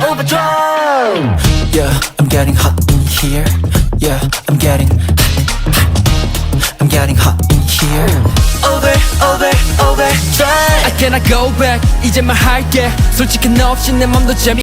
overdrive. Yeah, I'm getting hot in here. Yeah, I'm getting hot in here. overdrive. I cannot go back 이제 말할게 솔직히 너 없이 내 맘도 재미